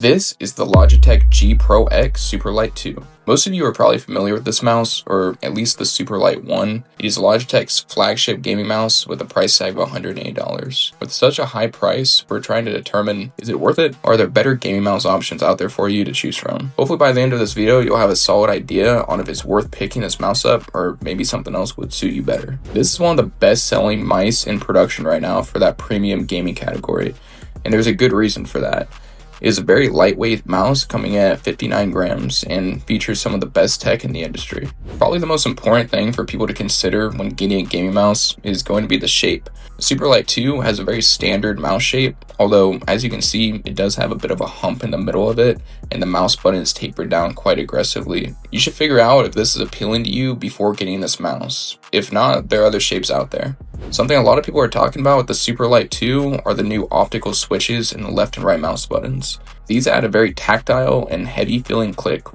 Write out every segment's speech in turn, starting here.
This is the Logitech G Pro X Superlight 2. Most of you are probably familiar with this mouse, or at least the Superlight 1. It is Logitech's flagship gaming mouse with a price tag of $180. With such a high price, we're trying to determine, is it worth it? Or are there better gaming mouse options out there for you to choose from? Hopefully by the end of this video, you'll have a solid idea on if it's worth picking this mouse up, or maybe something else would suit you better. This is one of the best selling mice in production right now for that premium gaming category, and there's a good reason for that. It is a very lightweight mouse coming at 59 grams and features some of the best tech in the industry. Probably the most important thing for people to consider when getting a gaming mouse is going to be the shape. The Superlight 2 has a very standard mouse shape, although as you can see, it does have a bit of a hump in the middle of it, and the mouse button is tapered down quite aggressively. You should figure out if this is appealing to you before getting this mouse. If not, there are other shapes out there. Something a lot of people are talking about with the Superlight 2 are the new optical switches in the left and right mouse buttons. These add a very tactile and heavy feeling click,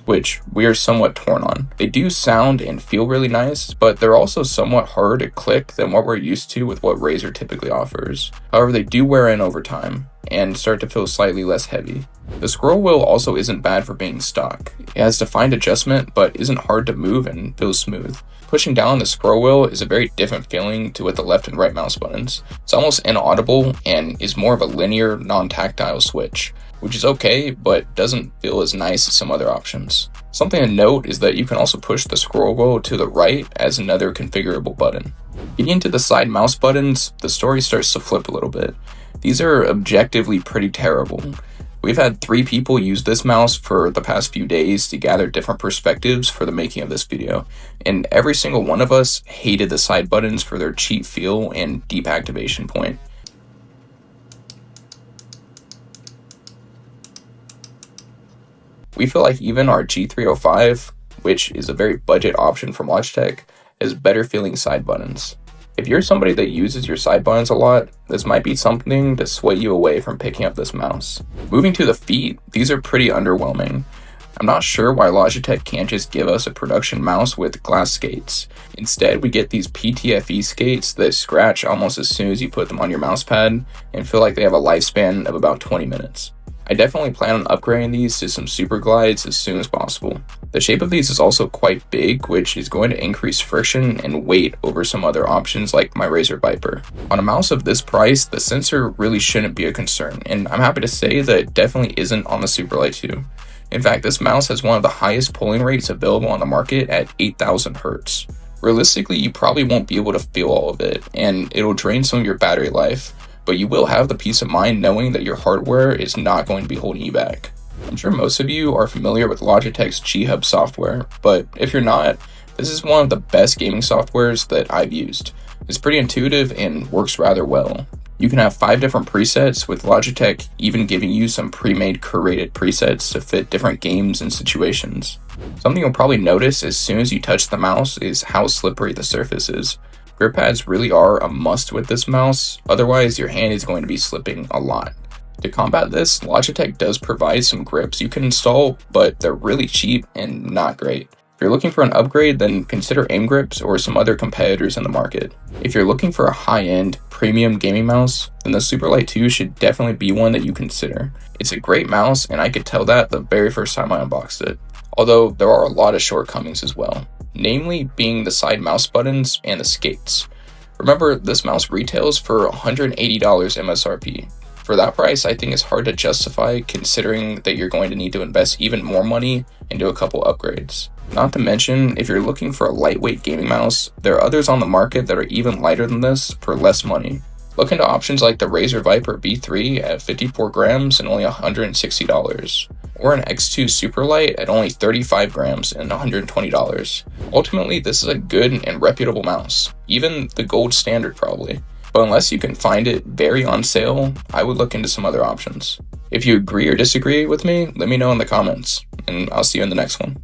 which we are somewhat torn on. They do sound and feel really nice, but they're also somewhat harder to click than what we're used to with what Razer typically offers. However, they do wear in over time and start to feel slightly less heavy. The scroll wheel also isn't bad for being stock. It has defined adjustment, but isn't hard to move and feels smooth. Pushing down the scroll wheel is a very different feeling to with the left and right mouse buttons. It's almost inaudible and is more of a linear, non-tactile switch, which is okay, but doesn't feel as nice as some other options. Something to note is that you can also push the scroll wheel to the right as another configurable button. Getting into the side mouse buttons, the story starts to flip a little bit. These are objectively pretty terrible. We've had 3 people use this mouse for the past few days to gather different perspectives for the making of this video, and every single one of us hated the side buttons for their cheap feel and deep activation point. We feel like even our G305, which is a very budget option from Logitech, has better feeling side buttons. If you're somebody that uses your side buttons a lot, this might be something to sway you away from picking up this mouse. Moving to the feet, these are pretty underwhelming. I'm not sure why Logitech can't just give us a production mouse with glass skates. Instead, we get these PTFE skates that scratch almost as soon as you put them on your mouse pad and feel like they have a lifespan of about 20 minutes. I definitely plan on upgrading these to some super glides as soon as possible. The shape of these is also quite big, which is going to increase friction and weight over some other options like my Razer Viper. On a mouse of this price, the sensor really shouldn't be a concern, and I'm happy to say that it definitely isn't on the Superlight 2. In fact, this mouse has one of the highest polling rates available on the market at 8,000 Hz. Realistically, you probably won't be able to feel all of it, and it'll drain some of your battery life, but you will have the peace of mind knowing that your hardware is not going to be holding you back. I'm sure most of you are familiar with Logitech's G-Hub software, but if you're not, this is one of the best gaming softwares that I've used. It's pretty intuitive and works rather well. You can have 5 different presets, with Logitech even giving you some pre-made curated presets to fit different games and situations. Something you'll probably notice as soon as you touch the mouse is how slippery the surface is. Grip pads really are a must with this mouse, otherwise your hand is going to be slipping a lot. To combat this, Logitech does provide some grips you can install, but they're really cheap and not great. If you're looking for an upgrade, then consider AimGrips or some other competitors in the market. If you're looking for a high-end, premium gaming mouse, then the Superlight 2 should definitely be one that you consider. It's a great mouse, and I could tell that the very first time I unboxed it, although there are a lot of shortcomings as well, namely being the side mouse buttons and the skates. Remember, this mouse retails for $180 MSRP. For that price, I think it's hard to justify considering that you're going to need to invest even more money into a couple upgrades. Not to mention, if you're looking for a lightweight gaming mouse, there are others on the market that are even lighter than this for less money. Look into options like the Razer Viper B3 at 54 grams and only $160, or an X2 Superlight at only 35 grams and $120. Ultimately, this is a good and reputable mouse, even the gold standard probably. But unless you can find it very on sale, I would look into some other options. If you agree or disagree with me, let me know in the comments, and I'll see you in the next one.